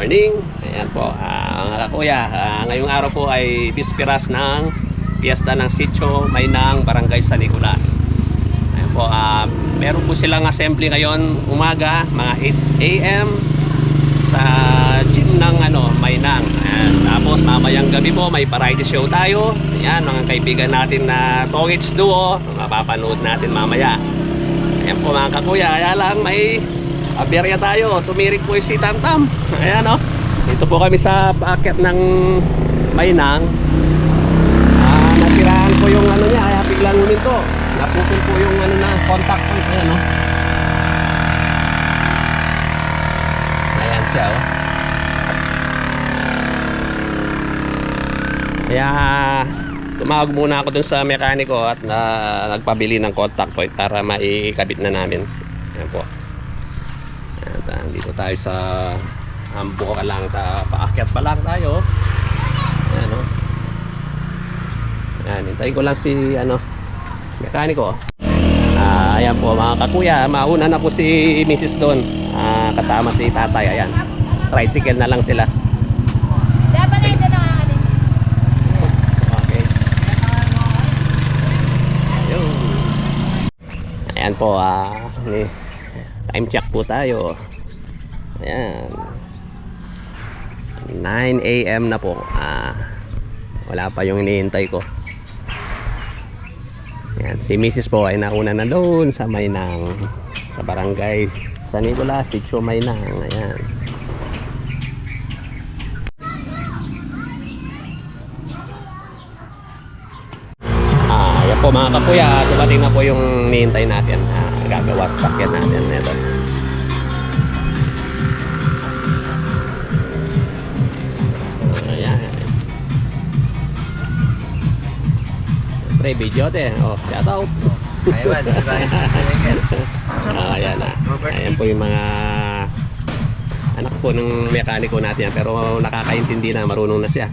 morning. Ayan po, mga kakuya, ngayong araw po ay bisperas ng piyesta ng Sitio Maynang, Barangay San Nicolas. Ayan po, meron po silang assembly ngayon umaga, mga 8 AM sa gym ng Maynang. Ayan, tapos mamayang gabi po may variety show tayo. Ayan, mga kaibigan natin na Tongits Duo, mapapanood natin mamaya. Ayan po mga kakuya, kaya lang may aberya tayo, tumirik po si Tamtam. Ayan o, dito po kami sa paakyat ng Maynang. Nasiraan po yung niya, kaya biglang huminto. Napupul po yung na contact point. Ayan o, ayan siya o. Kaya tumawag muna ako dun sa mekaniko at nagpabili ng contact point para maikabit na namin. Ayan po. Dito tayo sa buka lang, sa paakyat pa lang tayo. Ayan o. Ayan, hintayin ko lang si mekaniko. Ayan po mga kakuya, mauna na po si Mrs. doon, kasama si tatay. Ayan, tricycle na lang sila. Dapat na ito na kakanin. Okay. Ayun. Ayan po, time check po tayo. Ayan, 9 AM na po. Wala pa yung hinihintay ko. Ayan, si Mrs. po ay nauna na doon sa Maynang, sa Barangay San Nicolas, Sitio Maynang. Ayan. Ayan po mga kakuya, dumating na po yung hinihintay natin. Gagawa sa sakyan natin. Ito. Pre, video din. Oh, shout out. Ayun, diba? Ayan na. Ayan po yung mga anak po ng mekaniko natin. Pero nakakaintindi na, marunong na siya.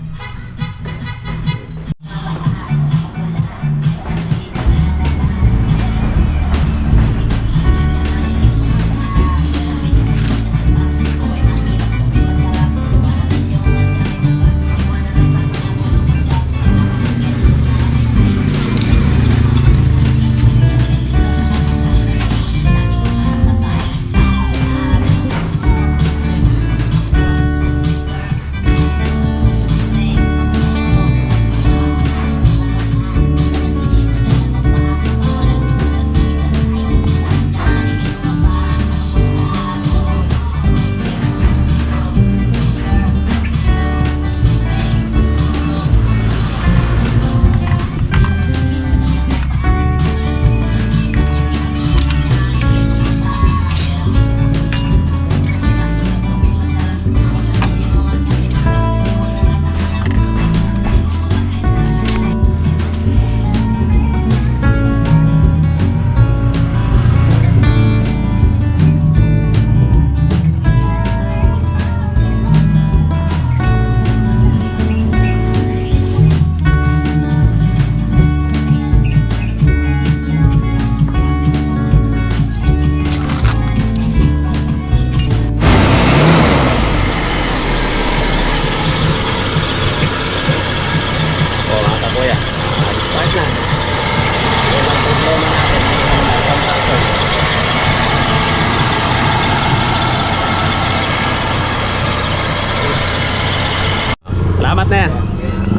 Salamat na yan.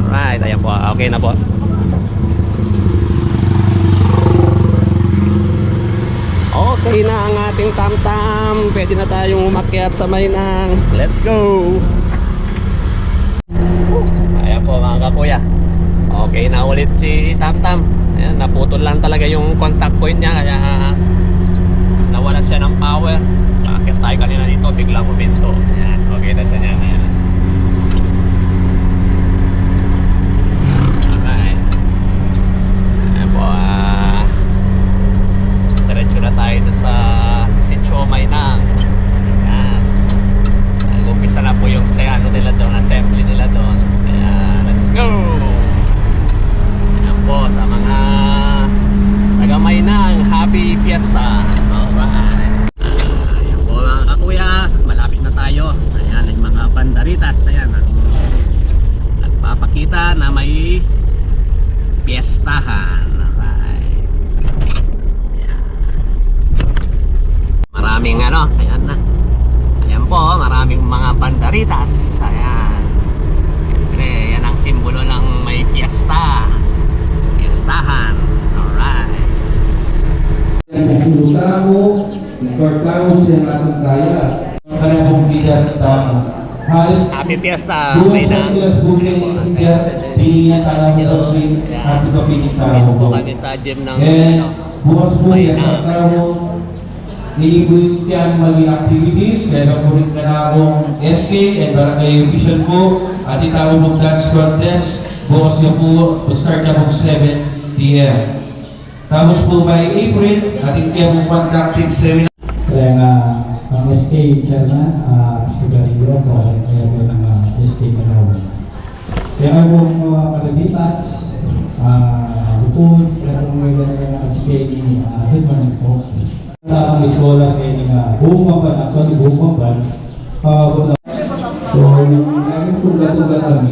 Alright, ayan po. Okay na po. Okay na ang ating tamtam. Pwede na tayong umakyat sa Maynang. Let's go! Ayan po mga kakuya. Okay na ulit si tamtam. Ayan, naputol lang talaga yung contact point niya. Kaya nawalan siya ng power. Bakit tayo kanina dito, biglang huminto. Ayan, okay na siya niyan. Ayan. Diretso na tayo dun sa Sitio Maynang. Ayan. Nag-umpisa na po yung nila doon, assembly nila doon. Kaya let's go! Ayan po sa mga taga Maynang, happy fiesta! Alright. Ayan po mga kakuya, malapit na tayo. Ayan, yung mga banda Ayan. Alright. Ayan. Maraming ayan na. Ayan po, maraming mga banderitas. Ayan. Siyempre, yan ang simbolo ng may piyesta. Piyestahan. Alright. Sultano, nagkortao siya ng asang daya. Kaya kong bigat ng tao. Halos Happy Fiesta, buwan may sa na. kilas buhay ng India, pinigyan tayo ng Roswin at iba pinigtao Dito po ko. kami sa gym ng And bukas po may yan na. sa tao, niibig yan maging activities. Meron po rin kanakong SK and Barangay Vision po. At itawag mo dance contest. Bukas niyo po, start na po 7 p.m. Tapos po by April, ating kaya po conducting seminar. Kaya nga, ang SK chairman, Mr. Garrido, kaya po ng SK Manawan. Kaya nga po mga kalabitats, lupod, kaya po mga SK ni Hitman po. Ang iskola kayo ni buong pamban, actually buong pamban, so, yung namin tulad-tulad kami.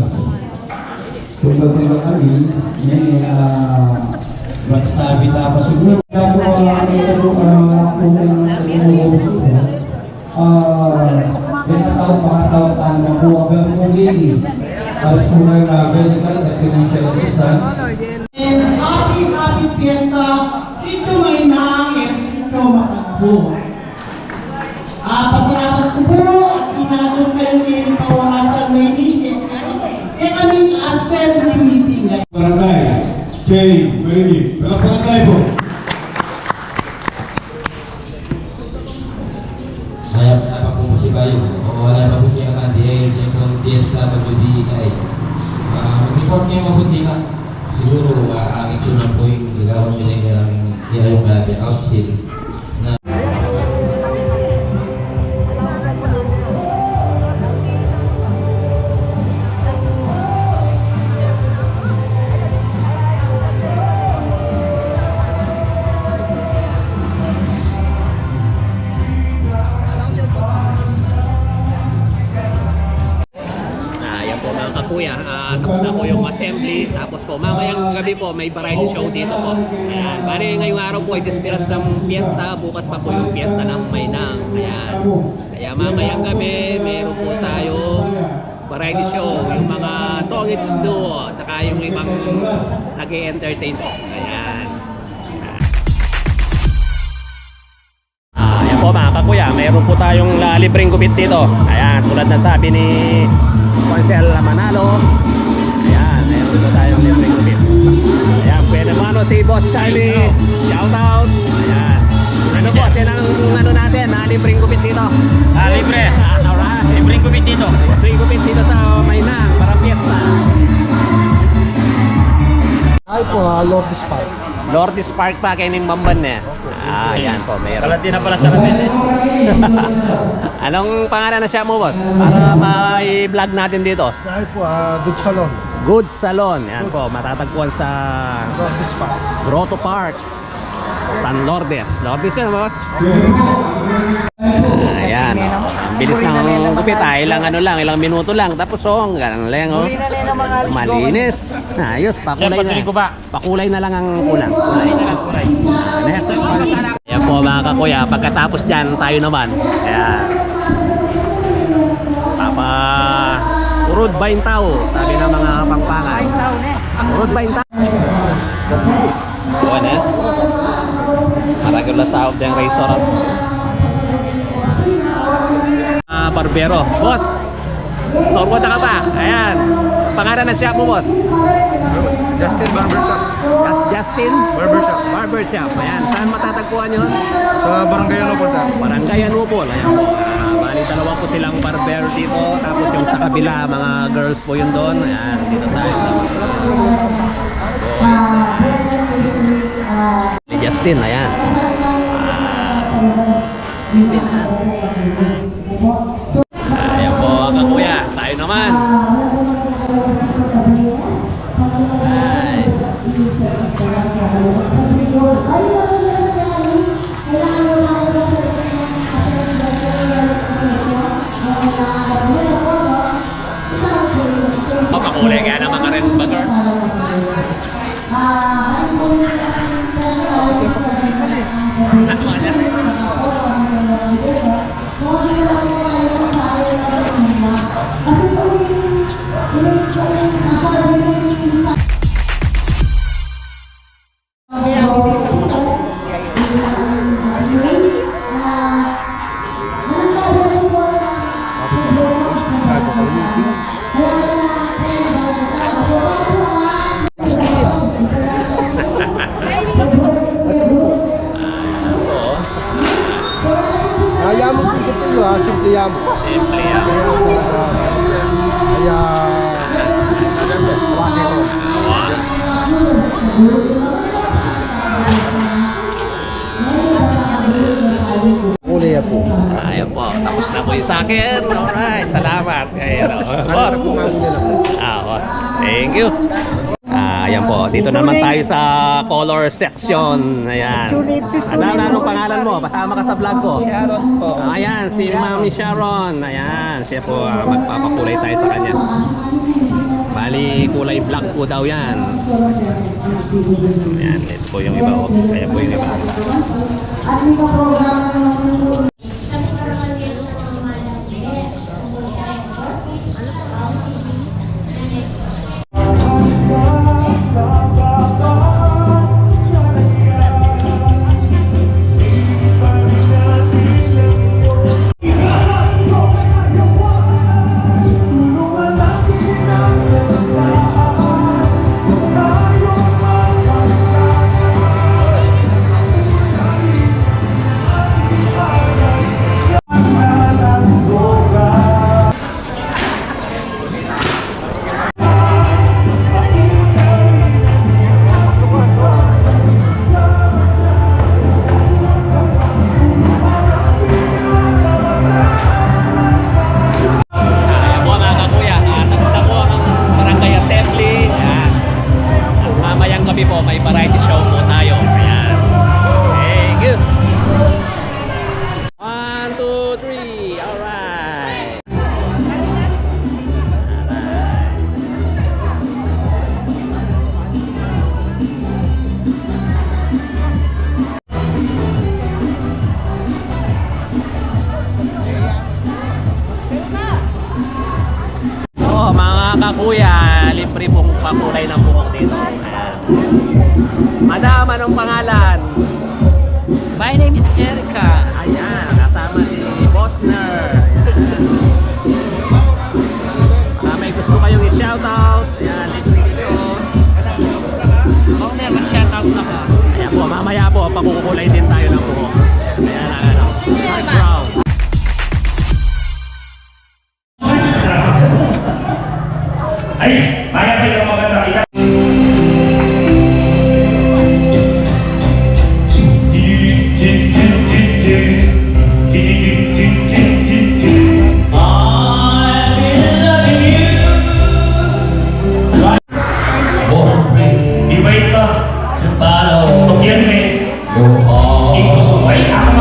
Tulad-tulad kami, yan magsabi tapos siguro kaya po kung pinasawag-pakasawag na po ang ganun kong lady. Tapos po may medical at financial assistance. And happy fiesta, Sito Maynang and Sito Makagbo. Pasalamat ko po at inatong kayo ng pawarasan ng meeting. Kaya kaming assembly meeting ngayon. Barangay, Jay, Bailey, mga barangay po. Kaya apa po si Bayo, o wala pa po siya ka DL, siyempre ang DSLA WDI. Mag-report niyo mabuti ka. Siguro, ang itsura po yung gagawin nila yung outfit. Ayan po mga kakuya, tapos na po yung assembly. Tapos po mamayang gabi po may variety show dito po. Ayan, bali ngayong araw po ay dispiras ng piyesta. Bukas pa po yung piyesta ng Maynang. Ayan. Kaya mamayang gabi meron po tayong variety show. Yung mga Tongits Duo, tsaka yung ibang nag-e-entertain po. Ayan. Ayan po mga kakuya, mayroon po tayong libreng gupit dito. Ayan, tulad na sabi ni Consel Manalo. Ayan, mayroon po tayong libreng gupit. Ayan, pwede mano si Boss Charlie. Shout out. Ayan. Ano po, yan ang natin, libreng gupit dito. Libre. Alright. Libreng gupit dito. Libreng gupit dito sa Maynang, para piyesta. Ay po, Lourdes Park. Lourdes Park pa, kining Bamban eh. Ayan po, mayroon. Kalati na pala sa Rapid eh. Anong pangalan na siya mo, boss? Para ma-vlog natin dito. Ay po, Good Salon. Good Salon. Yan po, matatagpuan sa Lourdes Park. Grotto Park, San Lourdes. Lourdes yan, boss? Ayan, oh. Ang bilis ng gupit, ilang minuto lang. Tapos ang ganun lang, oh. Malinis. Ayos, pakulay na. Pakulay na lang ang kulang. Kulay na lang, kulay. Next. Ayan po mga kakuya, pagkatapos dyan, tayo naman. Ayan. Papa, urod baintao, sabi ng mga pangpangan. Urod baintao. Buwan eh. Maragula sa of the razor. Barbero. Boss, sorbo na ka pa. Ayan. Pangalan na siya mo, boss. Justin Barbershop. Justin Barbershop. Barbershop. Ayan. Saan matatagpuan yun? Sa Barangay Anupol sir. Barangay Anupol. Ayan po. Bali, dalawa po silang barber dito. Tapos yung sa kabila, mga girls po yun doon. Ayan. Dito tayo sa ni Justin. Ayan. Justin, ayan po mga kuya. Tayo naman. Ay. Pakulay kaya naman ka rin ba, girl? Kaya mo po ito ha, simple yan mo. Simple yan. Kaya, hawakin ko. Kulay po. Ayun po, tapos na po yung sa akin. Alright, salamat. Ayan o. Boss. Oh, thank you. Ayan po, dito naman tayo sa color section. Ayan. Anong pangalan mo? Kasama ka sa vlog ko. Sharon po. Ayan, si Mami Sharon. Ayan, siya po magpapakulay tayo sa kanya. Bali, kulay black po daw yan. Ayan, ito po yung iba. Ayan po yung iba. May variety show po tayo. Ayan. Thank you. 1, 2, 3. Alright. Oh, mga kakuya, libre pong pakulay ng buhok dito. Ayan. Madam, anong pangalan? My name is Erica. Ayan, kasama si Bosner. May gusto kayong i-shoutout. Ayan, libre dito. Owner, mag-shoutout na ka. Ayan po, mamaya po, pakukulay din tayo ng buhok. Ayan, ano. Dark brown. Ay, maya kayo maganda kita. Iba ito. Yung palo. Tugyan me. Ito sumay ako.